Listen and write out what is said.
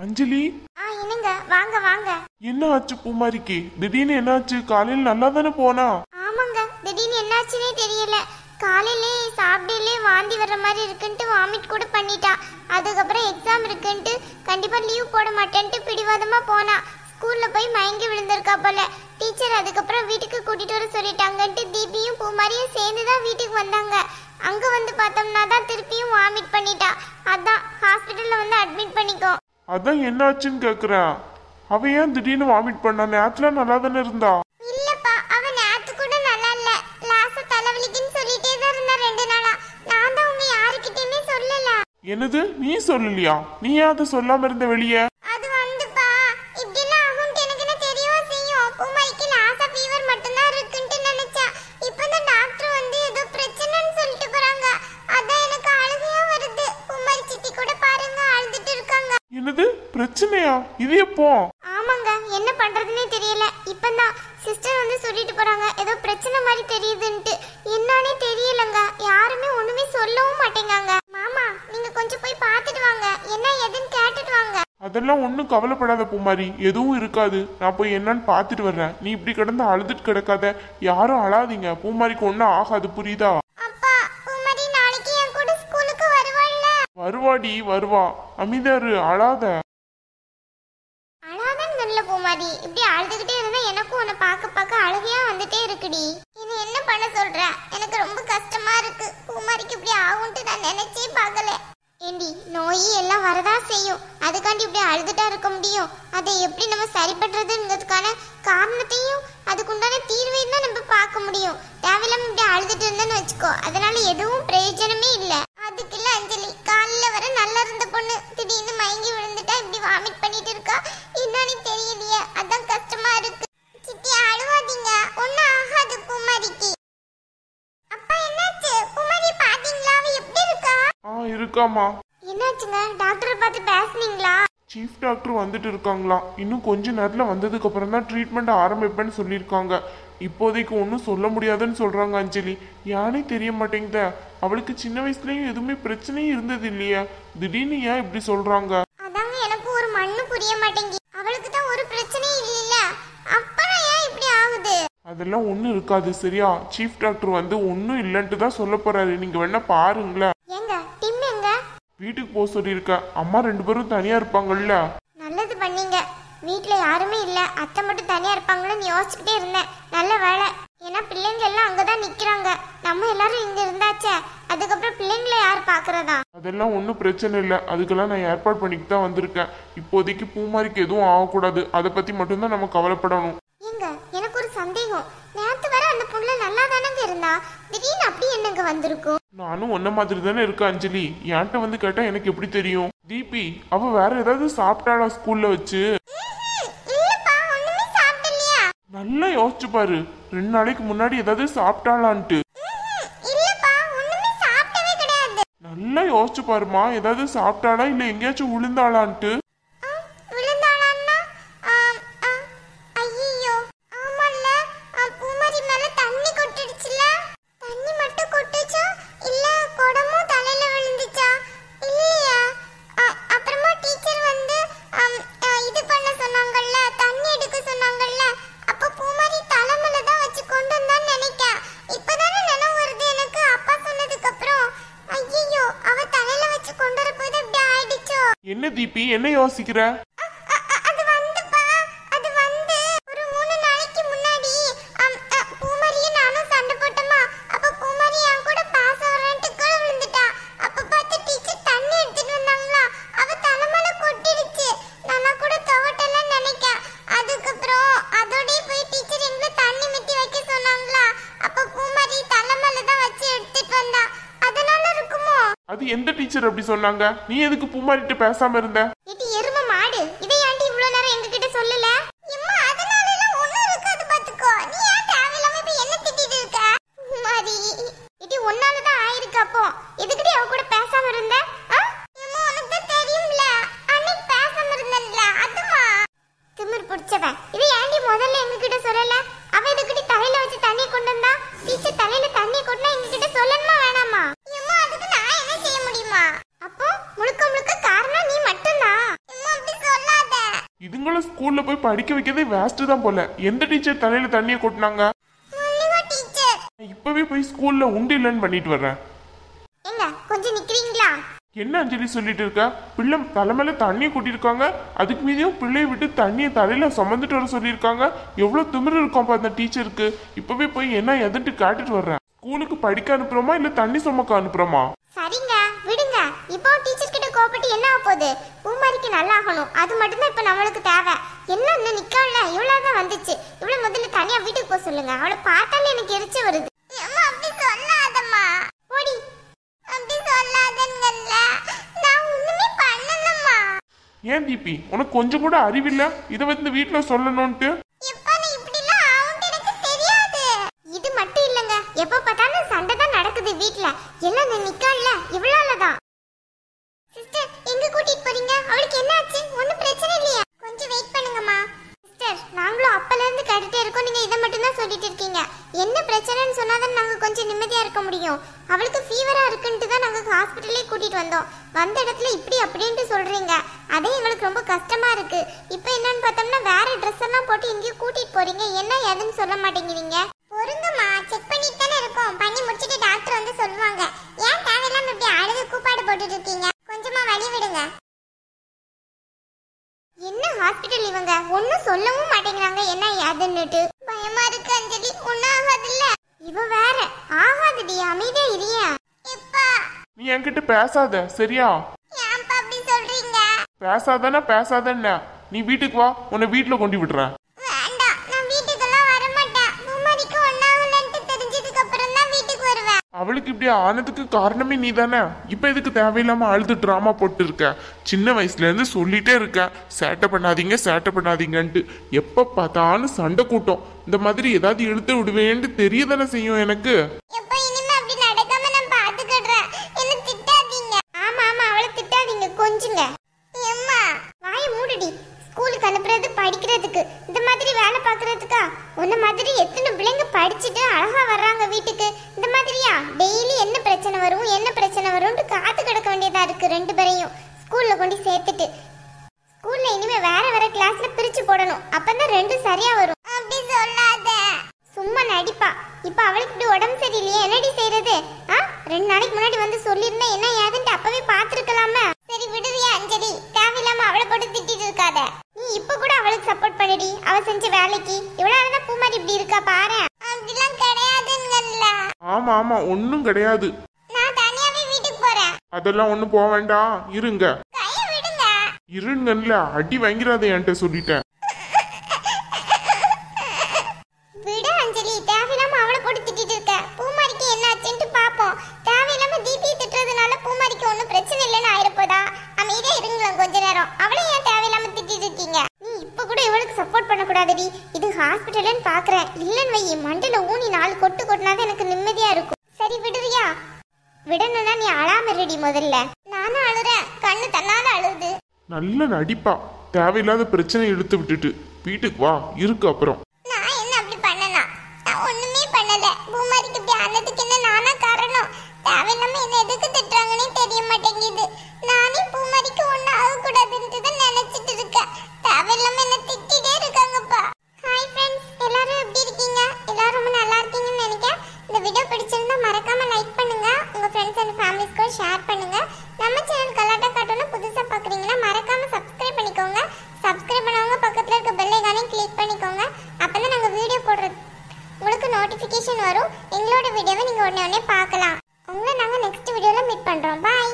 அஞ்சலி, என்னங்க? வாங்க வாங்க. என்ன ஆச்சு பூமாரிக்கு? திடீர்னு என்னாச்சு? காலையில் நல்லா தானே போனா? ஆமாங்க, திடீர்னு என்னாச்சுன்னே தெரியல. காலையிலே சாப்பிடலே வாந்தி வர்ற மாதிரி இருக்குன்ட்டு வாமிட் கூட பண்ணிட்டா. அதுக்கப்புறம் எக்ஸாம் இருக்குன்ட்டு கண்டிப்பா லீவ் போட மாட்டேன்ட்டு பிடிவாதமா போனா. ஸ்கூல்ல போய் மயங்கி விழுந்திருக்கா போல. டீச்சர் அதுக்கப்புறம் வீட்டுக்கு கூட்டிட்டு வர சொல்லிட்டாங்கன்ட்டு தீபியும் பூமாரியும் சேர்ந்து தான் வீட்டுக்கு வந்தாங்க. அங்க வந்து பார்த்தோம்னா தான் திருப்பியும் வாமிட் பண்ணிட்டா. அதான் ஹாஸ்பிட்டல்ல வந்து அட்மிட் பண்ணிக்கோ. அதான் என்ன ஆச்சுன்னு கேக்குறேன். அவ ஏன் திடீர்னு வாமிட் பண்ணா? நேத்துல நல்லா தானே இருந்தா? இல்லப்பா, அவ நேத்து கூட நல்லா இல்ல. லாச தலைவலிக்குன்னு சொல்லிட்டே தான் இருந்தா 2 நாளா. நான் தான் உங்க யாருக்கிட்டயுமே சொல்லல. என்னது? நீ சொல்லலையா? நீ ஏன் அதை சொல்லாம இருந்த வெளியே? அது வந்துப்பா, இப்படிலாம் ஆகும்னு எனக்கு என்ன தெரியவா செய்யும்? பூமாரிக்கு லாசா ஃபீவர் மட்டும் தான் இருக்குன்னு நினைச்சேன். இப்பதான் டாக்டர் வந்து ஏதோ பிரச்சனைன்னு சொல்லிட்டு போறாங்க. அதான் எனக்கு அழுகையா வருது. பூமாரி சித்தி கூட பாருங்க அழுதுட்டு இருக்காங்க. என்னது பிரச்சனையா? இது எப்போ? ஆமாங்க, என்ன பண்றதுன்னே தெரியல. இப்பதான் சிஸ்டர் வந்து சொல்லிட்டு போறாங்க ஏதோ பிரச்சனை மாதிரி தெரியுதுன்ட்டு. என்னன்னே தெரியலங்க. யாருமே ஒண்ணுமே சொல்லவும் மாட்டேங்காங்க. மாமா, நீங்க கொஞ்சம் போய் பார்த்துட்டு வாங்க. என்ன ஏதுன்னு கேட்டுட்டு வாங்க. அதெல்லாம் ஒன்றும் கவலைப்படாத பூமாரி, எதுவும் இருக்காது. நான் போய் என்னன்னு பார்த்துட்டு வர்றேன். நீ இப்படி கிடந்து அழுதுட்டு கிடக்காத. யாரும் அழாதீங்க. பூமாரிக்கு ஒன்றும் ஆகாது, புரியுதா? அப்பா, பூமாரி நாளைக்கு என் கூட ஸ்கூலுக்கு வருவாள்ல? வருவாடி, வருவா. அமிதாரு, அழாத. அழாதான் நல்ல பூமாரி. இப்படி அழுதுகிட்டே இருந்தா எனக்கும் உன்னை பார்க்க பார்க்க அழுகையா வந்துட்டே இருக்குடி. இது என்ன பண்ண சொல்ற? எனக்கு ரொம்ப கஷ்டமா இருக்கு. பூமாரிக்கு இப்படி ஆகும்ட்டு நான் நினைச்சே பார்க்கல. ஏண்டி, நோய் எல்லாம் வரதா செய்யும். அதுக்காண்டி இப்படி அழுதுட்டா இருக்க முடியும்? அதை எப்படி நம்ம சரி பண்றதுங்கிறதுக்கான காரணத்தையும் அதுக்குண்டான தீர்வையும் தான் நம்ம பார்க்க முடியும். தேவையில்லாம இப்படி அழுதுட்டு இருந்தேன்னு வச்சுக்கோ, அதனால எதுவும் பிரயோஜனமே இல்லை. அதுக்கு இல்ல அஞ்சலி, காலையில வர நல்லா இருந்த பொண்ணு திடீர்னு மயங்கி விழுந்துட்டா இப்படி வாமிட் பண்ணிட்டு இருக்கா. என்னன்னு தெரியலையே, அதான் கஷ்டமா இருக்கு. சித்தி அழுவாதீங்க, ஒன்னும் ஆகாது பூமாரிக்கு. அப்பா என்னாச்சு? பூமாரி பாத்தீங்களா? அவ எப்படி இருக்கா? இருக்காமா. என்னாச்சுங்க? டாக்டரை பார்த்து பேசுனீங்களா? சீஃப் டாக்டர் வந்துட்டு இருக்காங்களா? இன்னும் கொஞ்ச நேரத்தில் வந்ததுக்கு அப்புறம் தான் ட்ரீட்மெண்ட் ஆரம்பிப்பேன்னு சொல்லியிருக்காங்க. இப்போதைக்கு ஒன்றும் சொல்ல முடியாதுன்னு சொல்றாங்க அஞ்சலி. யானே தெரிய மாட்டேங்குத. அவளுக்கு சின்ன வயசுலயும் எதுவுமே பிரச்சனையும் இருந்தது இல்லையா? திடீர்னு ஏன் இப்படி சொல்றாங்க? அதாங்க எனக்கு ஒரு மண்ணு புரிய மாட்டேங்குது. அவளுக்கு தான் ஒரு பிரச்சனையும் இல்ல, அப்புறம் ஏன் இப்படி ஆகுது? அதெல்லாம் ஒன்றும் இருக்காது, சரியா? சீஃப் டாக்டர் வந்து ஒன்றும் இல்லைன்ட்டு தான் சொல்ல போறாரு. நீங்க வேணா பாருங்களேன். எங்க டிம் எங்க? வீட்டுக்கு போக சொல்லியிருக்கேன். அம்மா 2 பேரும் தனியா இருப்பாங்கல்ல. நல்லது பண்ணீங்க. வீட்ல யாருமே இல்ல, அத்தை மட்டும் தனியா இருப்பாங்களோன்னு யோசிச்சுக்கிட்டே இருந்தேன். நல்ல வேலை. ஏன்னா பிள்ளைங்க எல்லாம் அங்கதான் நிக்கிறாங்க. நம்ம எல்லாரும் இங்க இருந்தாச்சே, அதுக்கப்புறம் பிள்ளைங்களை யார் பாக்குறதா? அதெல்லாம் ஒன்றும் பிரச்சனை இல்லை. அதுக்கெல்லாம் நான் ஏற்பாடு பண்ணிட்டு தான் வந்திருக்கேன். இப்போதைக்கு பூமாரிக்கு எதுவும் ஆகக்கூடாது. அதை பத்தி மட்டும்தான் நம்ம கவலைப்படணும். ஏங்க, எனக்கு ஒரு சந்தேகம். நேத்து வர அந்த புள்ள நல்லா தானங்க இருந்தா, திடீர்னு அப்படி என்னங்க வந்திருக்கும்? நானும் ஒன்ன மாதிரி தானே இருக்கேன் அஞ்சலி. என்கிட்ட வந்து கேட்டா எனக்கு எப்படி தெரியும்? தீபி, அவ வேற ஏதாவது சாப்பிட்டாளா ஸ்கூல்ல வச்சு? இல்லப்பா, ஒண்ணுமே சாப்பிடலையா? நல்லா யோசிச்சு பாரு. 2 நாளைக்கு முன்னாடி ஏதாவது சாப்பிட்டாளான்ட்டு. இல்லப்பா, ஒண்ணுமே சாப்பிடவே கிடையாது. நல்லா யோசிச்சு பாருமா. ஏதாவது சாப்பிட்டாளா இல்ல எங்கேயாச்சும் விழுந்தாளான்ட்டு. விழுந்தாளான்னா? ஐயோ, ஆமால்ல. பூமாரி மேல தண்ணி கொட்டிடுச்சுல. தண்ணி மட்டும் கொட்டுச்சா இல்ல குடமும் தலையில விழுந்துச்சா? இல்லையா? அப்புறமா டீச்சர் வந்து இது பண்ண சொன்னாங்கல்ல, தண்ணி எடுக்க சொன்னாங்கல்ல. அப்ப பூமாரி தலைமையில தான் வச்சு கொண்டு வந்தான்னு நினைக்கிறேன். இப்பதானே நினைவு வருது எனக்கு அப்பா சொன்னதுக்கு அப்புறம். ஐயோ, அவ தலையில வச்சு கொண்டு வரப்போது இப்படி ஆயிடுச்சோ? என்ன தீபி, என்ன யோசிக்கிற? அது வந்துப்பா, அது வந்து ஒரு 3 நாளைக்கு முன்னாடி பூமாரியும் நானும் சண்டை போட்டோமா. அப்ப பூமாரி என் கூட பாஸ் வரேன்ட்டு கீழ விழுந்துட்டா. அப்ப பார்த்து டீச்சர் தண்ணி எடுத்துட்டு வந்தாங்களா, அவ தலைமையில கொட்டிடுச்சு. நான் கூட துவட்டலாம் நினைக்கிறேன். அதுக்கப்புறம் அதோடய போய் டீச்சர் எங்களை தண்ணி மித்தி வைக்க சொன்னாங்களா. அப்ப பூமாரி தலைமையில தான் வச்சு எடுத்துட்டு வந்தா. அதனால இருக்குமோ? அது எந்த டீச்சர் அப்படி சொன்னாங்க? நீ எதுக்கு பூமாரிட்ட பேசாம இருந்த? இது எரும மாடு. இதை ஏன்டி இவ்வளவு நேரம் எங்ககிட்ட சொல்லல? அம்மா, அதனால எல்லாம் ஒண்ணும் இருக்காது பாத்துக்கோ. நீ ஏன் தேவையில்லாம இப்ப என்ன திட்டிட்டு இருக்க? மாரி, இது ஒன்னால தான் ஆயிருக்கு. அப்போ எதுக்கிட்டே அவ கூட பேசாம இருந்த? அம்மா, உனக்கு தான் தெரியும்ல, அன்னைக்கு பேசாம இருந்தல்ல, அதுமா. திமிர் புடிச்சவன். இதை ஏன்டி முதல்ல எங்ககிட்ட சொல்லல? அவ எதுக்கிட்ட தலையில வச்சு தண்ணி கொண்டு வந்தா? டீச்சர் தலையில தண்ணி கொண்டா எங்ககிட்ட சொல்லணுமா வேணாமா? அம்மா, அதுக்கு நான் என்ன செய்ய முடியுமா? அப்போ முழுக்க முழுக்க காரணம் நீ மட்டும்தான். அம்மா, அப்படி இவங்கள ஸ்கூல்ல போய் படிக்க வைக்கிறதே வேஸ்ட் தான் போல. எந்த டீச்சர் தலையில தண்ணியை கொட்டினாங்க? இப்பவே போய் ஸ்கூல்ல உண்டு இல்லைன்னு பண்ணிட்டு வர்றேன். கொஞ்சம் நிக்கிறீங்களா? என்ன அஞ்சலி சொல்லிட்டு இருக்க? பிள்ளை தலைமையில தண்ணியை கொட்டிருக்காங்க, அதுக்கு மீதியும் பிள்ளைய விட்டு தண்ணியை தலையில சுமந்துட்டு வர சொல்லியிருக்காங்க. எவ்வளவு திமிரு இருக்கும் அந்த டீச்சருக்கு. இப்பவே போய் என்ன எதுன்ட்டு காட்டுட்டு வர்றேன். ஸ்கூலுக்கு படிக்க அனுப்புறோமா இல்ல தண்ணி சுமக்க அனுப்புறோமா? சரிங்க விடுங்க. இப்போ டீச்சர் கிட்ட கோபப்பட்டு என்ன ஆக போகுது? பூமாரிக்கு நல்லா ஆகணும், அது மட்டும்தான் இப்ப நம்மளுக்கு தேவை. என்ன இன்னும் நிக்கல, இவ்வளவுதான் வந்துச்சு. இவ்வளவு முதல்ல தனியா வீட்டுக்கு போக சொல்லுங்க. அவளை பார்த்தாலே எனக்கு எரிச்ச வருது. அப்படி சொல்லாதம்மா. போடி. அப்படி சொல்லாதங்கல்ல, நான் ஒண்ணுமே பண்ணலம்மா. ஏன் தீபி, உனக்கு கொஞ்சம் கூட அறிவில்ல இதை வந்து வீட்டுல சொல்லணும்ட்டு? இது மட்டும் இல்லங்க, எப்ப பார்த்தாலும் சண்டை தான் நடக்குது வீட்ல. எல்லாம் நிக்கல, இவ்வளவுதான். சிஸ்டர் எங்க கூட்டிட்டு போறீங்க? அவளுக்கு என்ன ஆச்சு? ஒண்ணும் பிரச்சனை இல்லையா? கொஞ்சம் வெயிட் பண்ணுங்கம்மா. சிஸ்டர் நாங்களும் அப்பல இருந்து கேட்டுட்டே இருக்கோம், நீங்க இதை மட்டும் தான் சொல்லிட்டு இருக்கீங்க. என்ன பிரச்சனைன்னு சொன்னாதான் நாங்க கொஞ்சம் நிம்மதியா இருக்க முடியும். அவளுக்கு ஃபீவரா இருக்குன்ட்டு தான் நாங்க ஹாஸ்பிட்டலே கூட்டிட்டு வந்தோம். வந்த இடத்துல இப்படி அப்படின்ட்டு சொல்றீங்க, அதே எங்களுக்கு ரொம்ப கஷ்டமா இருக்கு. இப்போ என்னன்னு பார்த்தோம்னா வேற ட்ரெஸ் எல்லாம் போட்டு எங்கேயும் கூட்டிட்டு போறீங்க, என்ன ஏதுன்னு சொல்ல மாட்டேங்கிறீங்க. பொறுங்கம்மா, செக் பண்ணிட்டு தானே இருக்கோம். பண்ணி முடிச்சிட்டு டாக்டர் வந்து சொல்லுவாங்க. ஏன் தேவையில்லாம இப்படி அழுது கூப்பாடு போட்டுட்டு இருக்கீங்க? கொஞ்சமா வழி விடுங்க. என்ன ஹாஸ்பிட்டல் இவங்க ஒன்னும் சொல்லவும் மாட்டேங்கிறாங்க, என்ன ஏதுன்னுட்டு. பயமா இருக்கு அஞ்சலி, ஒன்னும் ஆகாதுல்ல. இவ வேற ஆகாதுடி, அமைதியா இரியா. நீ என்கிட்ட பேசாத சரியா? ஏன்பா அப்படி சொல்றீங்க? பேசாதானே பேசாதன்னா. நீ வீட்டுக்கு வா, உன்னை வீட்டுல கொண்டு விடுறேன். வேண்டாம், நான் வீட்டுக்கெல்லாம் வர மாட்டேன். பூமாரிக்கு ஒண்ணாகலன்ட்டு தெரிஞ்சதுக்கு அப்புறம் தான் வீட்டுக்கு வருவேன். அவளுக்கு இப்படி ஆனதுக்கு காரணமே நீ தானே. இப்ப எதுக்கு தேவையில்லாம அழுது டிராமா போட்டு இருக்க? சின்ன வயசுல இருந்து சொல்லிட்டே இருக்க, சேட்டை பண்ணாதீங்க சேட்டை பண்ணாதீங்கன்ட்டு. எப்ப பார்த்தாலும் சண்டை கூட்டம். இந்த மாதிரி ஏதாவது இழுத்து விடுவேன்னு தெரியதானே செய்யும் எனக்கு. எப்ப இனிமே அப்படி நடக்காம நான் பாத்துக்கிறேன். என்ன திட்டாதீங்க. ஆமா ஆமா, அவளை திட்டாதீங்க, கொஞ்சுங்க. அம்மா வாயை மூடுடி. ஸ்கூலுக்கு அனுப்புறது படிக்கிறதுக்கு, இந்த மாதிரி வேலை பார்க்கறதுக்கா? உன்ன மாதிரி எத்தனை பிள்ளைங்க படிச்சுட்டு அழகா வர்றாங்க வீட்டுக்கு. இந்த மாதிரியா டெய்லி என்ன பிரச்சனை வரும் என்ன பிரச்சனை வரும்னு காத்து கிடக்க வேண்டியதா இருக்கு. ரெண்டு பேரையும் ஸ்கூல்ல கொண்டு சேர்த்துட்டு ஸ்கூல்ல இனிமே வேற வேற கிளாஸ்ல பிரிச்சு போடணும், அப்பதான் ரெண்டும் சரியா வரும். அப்படி சொல்லாத, சும்மா நடிப்பா. இப்ப அவளுக்கு இப்படி உடம்பு சரியில்லையே, என்னடி செய்யறது? 2 நாளைக்கு முன்னாடி வந்து சொல்லிருந்தா என்ன ஏதுன்ட்டு அப்பவே பாத்துருக்கலாமா? சரி விடுவியா அஞ்சலி, தேவையில்லாம அவளை போட்டு திட்டிட்டு இருக்காத. நீ இப்ப கூட அவளுக்கு சப்போர்ட் பண்ணிடி, அவ செஞ்ச வேலைக்கு. இவ்வளவுதான் பூமாரி இப்படி இருக்கா பாரு. அப்படிலாம் கிடையாதுங்கல்ல. ஆமா ஆமா, ஒன்னும் கிடையாது. நான் தனியாவே வீட்டுக்கு போறேன். அதெல்லாம் ஒண்ணும் போக வேண்டாம், இருங்க. கைய விடுங்க. இருங்கல்ல, அடி வாங்கிறாத என்கிட்ட சொல்லிட்டேன். விடு அஞ்சலி, தேவையில்லாம அவளை போட்டு திட்டிட்டு இருக்க. பூமாரிக்கு என்ன ஆச்சுன்னு பாப்போம். தேவையில்லாம தீபி திட்டுறதுனால பூமாரிக்கு ஒன்னும் பிரச்சனை இல்லைன்னு ஆயிருப்பதா? அமைதியா இருங்களேன் கொஞ்ச நேரம். அவளை ஏன் தேவையில்லாம திட்டிட்டு இருக்கீங்க? நீ இப்ப கூட இவளுக்கு சப்போர்ட் பண்ண கூடாதுடி. இது ஹாஸ்பிட்டல்னு பாக்குறேன், இல்லன்னு வை மண்டல ஊனி 4 கொட்டு கொட்டினாதான் எனக்கு நிம்மதியா இருக்கும். சரி விடுறியா? விடணும்னா நீ அழாம இருடி முதல்ல. நானும் அழுறேன், கண்ணு தன்னால அழுது. நல்ல நடிப்பா. தேவையில்லாத பிரச்சனை எடுத்து விட்டுட்டு வீட்டுக்கு வா, இருக்கு அப்புறம். நான் என்ன அப்படி பண்ணனா? நான் ஒண்ணுமே பண்ணல. பூமாரிக்கு இப்படி ஆனதுக்கு என்ன நானா காரணம்? தேவையில்லாம என்ன எதுக்கு திட்டுறாங்கன்னே தெரிய மாட்டேங்குது. நானே பூமாரிக்கு ஒன்னும் ஆகக்கூடாதுன்னு தான் நினைச்சிட்டு இருக்கேன். தேவையில்லாம என்ன திட்டிட்டே இருக்காங்கப்பா. ஹாய் ஃப்ரெண்ட்ஸ், எல்லாரும் எப்படி இருக்கீங்க? எல்லாரும் ரொம்ப நல்லா இருக்கீங்கன்னு நினைக்கிறேன். இந்த வீடியோ பிடிச்சிருந்தா மறக்காம லைக் பண்ணுங்க, உங்க ஃப்ரெண்ட்ஸ் அண்ட் ஃபேமிலிஸ்க்கு ஷேர் பண்ணுங்க. நம்ம சேனல் கலாட்டா கார்ட்டூனை புதுசா பாக்குறீங்கன்னா மறக்காம சப்ஸ்கிரைப் பண்ணிக்கோங்க. சப்ஸ்கிரைப் பண்ணவங்க பக்கத்துல இருக்க பெல் ஐகானையும் கிளிக் பண்ணிக்கோங்க. அப்பதான் நாங்க வீடியோ போடுறது உங்களுக்கு நோட்டிபிகேஷன் வரும். எங்களோட வீடியோவை நீங்க உடனே பார்க்கலாம். உங்களை நாங்க நெக்ஸ்ட் வீடியோல மீட் பண்றோம். பாய்.